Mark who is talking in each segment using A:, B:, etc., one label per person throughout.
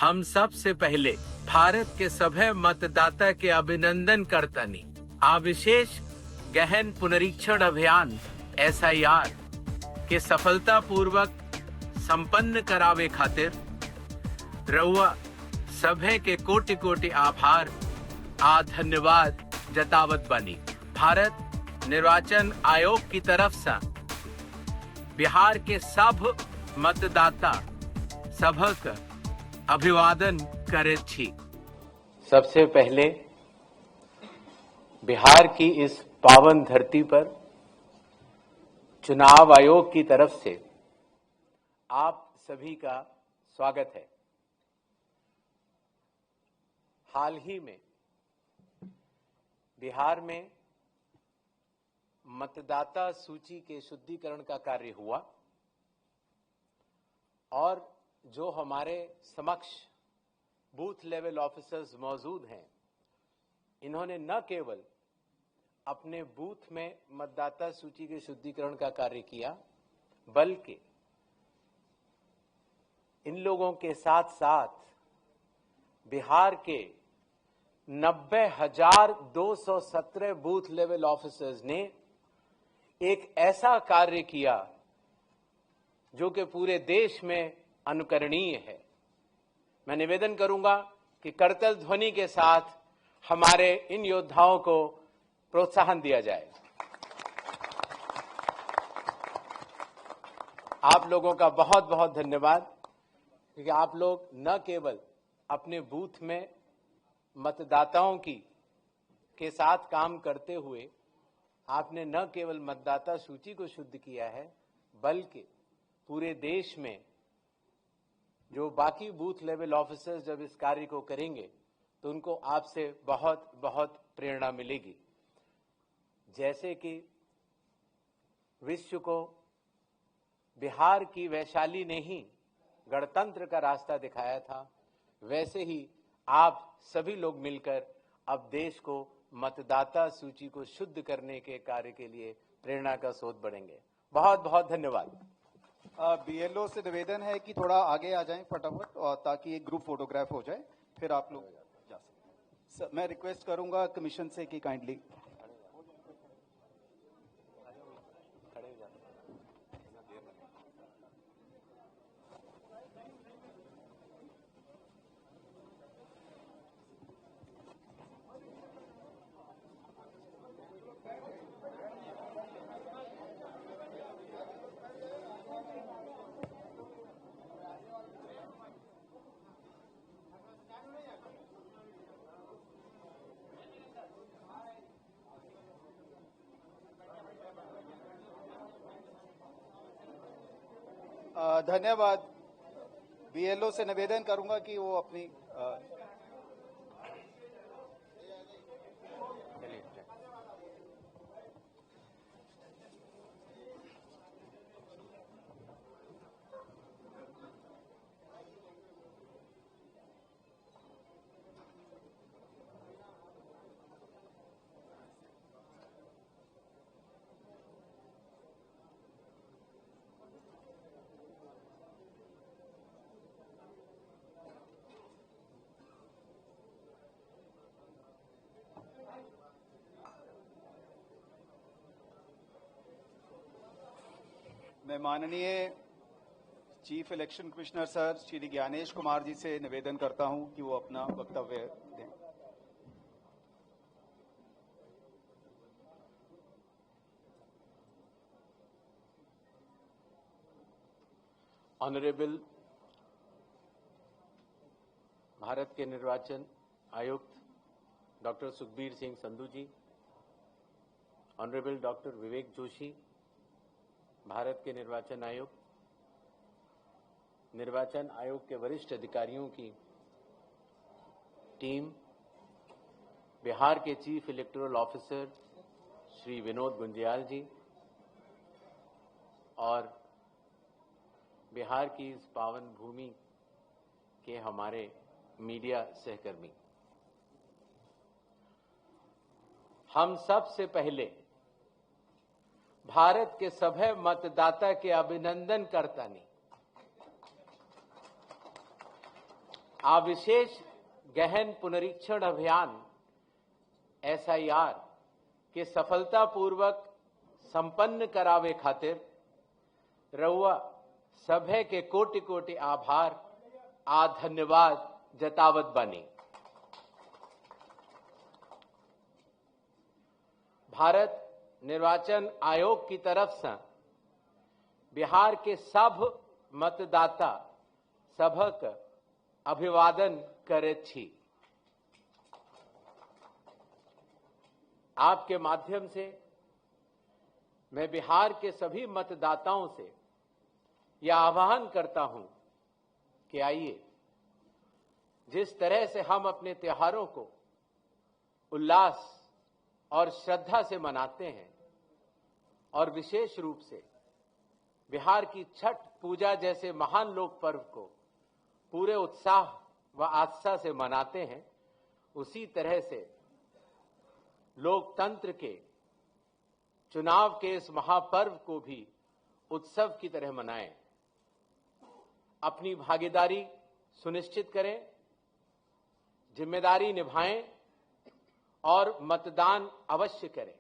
A: हम सबसे पहले भारत के सभे मतदाता के अभिनंदन करतनी आ विशेष गहन पुनरीक्षण अभियान SIR के सफलता पूर्वक संपन्न करावे खातिर रउआ सभे के कोटि कोटि आभार आ धन्यवाद जतावत बानी। भारत निर्वाचन आयोग की तरफ से बिहार के सब मतदाता सभक अभिवादन करे छी। सबसे पहले बिहार की इस पावन धरती पर चुनाव आयोग की तरफ से आप सभी का स्वागत है। हाल ही में बिहार में मतदाता सूची के शुद्धिकरण का कार्य हुआ और जो हमारे समक्ष बूथ लेवल ऑफिसर्स मौजूद हैं, इन्होंने न केवल अपने बूथ में मतदाता सूची के शुद्धिकरण का कार्य किया, बल्कि इन लोगों के साथ साथ बिहार के 90,217 बूथ लेवल ऑफिसर्स ने एक ऐसा कार्य किया जो कि पूरे देश में अनुकरणीय है। मैं निवेदन करूंगा कि करतल ध्वनि के साथ हमारे इन योद्धाओं को प्रोत्साहन दिया जाए। आप लोगों का बहुत बहुत धन्यवाद, क्योंकि आप लोग न केवल अपने बूथ में मतदाताओं के साथ काम करते हुए आपने न केवल मतदाता सूची को शुद्ध किया है, बल्कि पूरे देश में जो बाकी बूथ लेवल ऑफिसर्स जब इस कार्य को करेंगे तो उनको आपसे बहुत बहुत प्रेरणा मिलेगी। जैसे कि विश्व को बिहार की वैशाली ने ही गणतंत्र का रास्ता दिखाया था, वैसे ही आप सभी लोग मिलकर अब देश को मतदाता सूची को शुद्ध करने के कार्य के लिए प्रेरणा का स्रोत बढ़ेंगे। बहुत बहुत धन्यवाद।
B: BLO से निवेदन है कि थोड़ा आगे आ जाएं फटाफट, और ताकि एक ग्रुप फोटोग्राफ हो जाए, फिर आप लोग जा सकते। मैं रिक्वेस्ट करूंगा कमीशन से कि काइंडली धन्यवाद। BLO से निवेदन करूंगा कि वो अपनी मैं माननीय chief election commissioner sir Shri Gyanesh Kumar ji से निवेदन करता हूं कि वो अपना वक्तव्य दें।
A: ऑनरेबल भारत के निर्वाचन आयुक्त डॉक्टर सुखबीर सिंह संधू जी, ऑनरेबल डॉक्टर विवेक जोशी, भारत के निर्वाचन आयोग के वरिष्ठ अधिकारियों की टीम, बिहार के chief electoral officer Shri Vinod Gunjiyal ji और बिहार की इस पावन भूमि के हमारे मीडिया सहकर्मी, हम सबसे पहले भारत के सभे मतदाता के अभिनंदन करतानी आ विशेष गहन पुनरीक्षण अभियान SIR के सफलतापूर्वक संपन्न करावे खातिर रउआ सभे के कोटि कोटि आभार आ धन्यवाद जतावत बानी। भारत निर्वाचन आयोग की तरफ से बिहार के सब मतदाता सभक अभिवादन करैत छी। आपके माध्यम से मैं बिहार के सभी मतदाताओं से यह आह्वान करता हूं कि आइए, जिस तरह से हम अपने त्योहारों को उल्लास और श्रद्धा से मनाते हैं और विशेष रूप से बिहार की छठ पूजा जैसे महान लोक पर्व को पूरे उत्साह व आस्था से मनाते हैं, उसी तरह से लोकतंत्र के चुनाव के इस महापर्व को भी उत्सव की तरह मनाएं। अपनी भागीदारी सुनिश्चित करें, जिम्मेदारी निभाएं और मतदान अवश्य करें।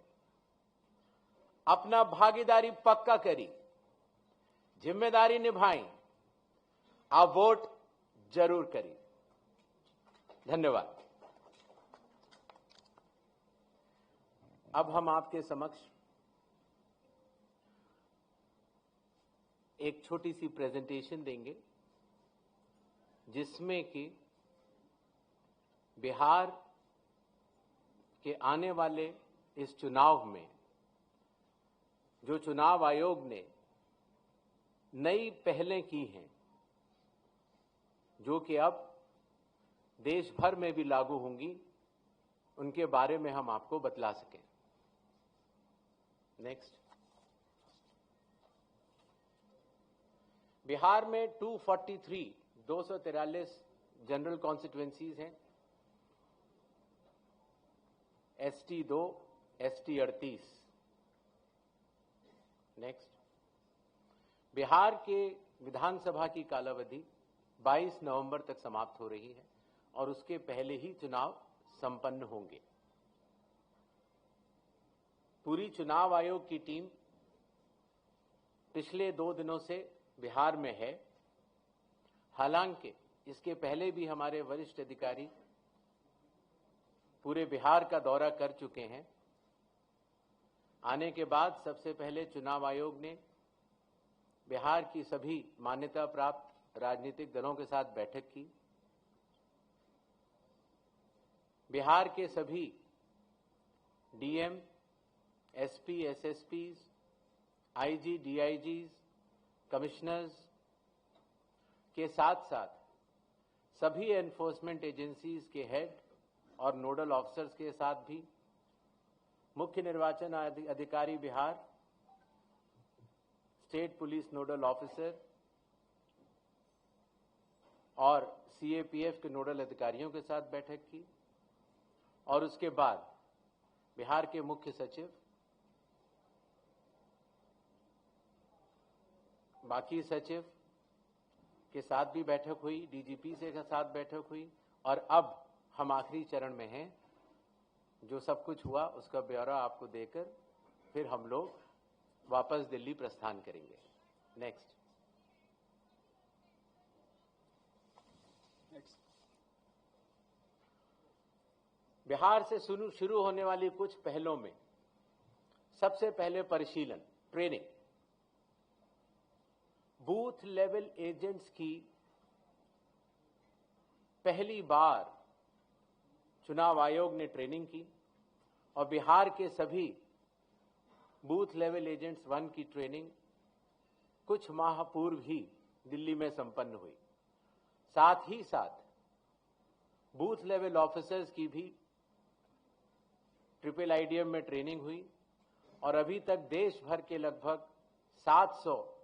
A: अपना भागीदारी पक्का करी, जिम्मेदारी निभाएं, आप वोट जरूर करें। धन्यवाद। अब हम आपके समक्ष एक छोटी सी प्रेजेंटेशन देंगे जिसमें कि बिहार के आने वाले इस चुनाव में जो चुनाव आयोग ने नई पहलें की हैं, जो कि अब देश भर में भी लागू होंगी, उनके बारे में हम आपको बतला सकें। नेक्स्ट। बिहार में 243 जनरल कॉन्स्टिट्युएंसीज हैं, ST 2, ST 38। नेक्स्ट। बिहार के विधानसभा की कालावधि 22 नवंबर तक समाप्त हो रही है और उसके पहले ही चुनाव संपन्न होंगे। पूरी चुनाव आयोग की टीम पिछले 2 दिनों से बिहार में है। हालांकि इसके पहले भी हमारे वरिष्ठ अधिकारी पूरे बिहार का दौरा कर चुके हैं। आने के बाद सबसे पहले चुनाव आयोग ने बिहार की सभी मान्यता प्राप्त राजनीतिक दलों के साथ बैठक की। बिहार के सभी DM, SP, SSPs, IG, DIGs, commissioners के साथ साथ सभी एनफोर्समेंट एजेंसीज के हेड और नोडल ऑफिसर्स के साथ भी मुख्य निर्वाचन अधिकारी Bihar, state police nodal officer और CAPF के नोडल अधिकारियों के साथ बैठक की और उसके बाद बिहार के मुख्य सचिव, बाकी सचिव के साथ भी बैठक हुई, DGP से के साथ बैठक हुई और अब हम आखिरी चरण में हैं। जो सब कुछ हुआ उसका ब्यौरा आपको देकर फिर हम लोग वापस दिल्ली प्रस्थान करेंगे। नेक्स्ट। बिहार से शुरू होने वाली कुछ पहलों में सबसे पहले परिशीलन, ट्रेनिंग। बूथ लेवल एजेंट्स की पहली बार चुनाव आयोग ने ट्रेनिंग की और बिहार के सभी बूथ लेवल एजेंट्स 1 की ट्रेनिंग कुछ माह पूर्व ही दिल्ली में संपन्न हुई। साथ ही साथ बूथ लेवल ऑफिसर्स की भी ट्रिपल IDM में ट्रेनिंग हुई और अभी तक देश भर के लगभग 700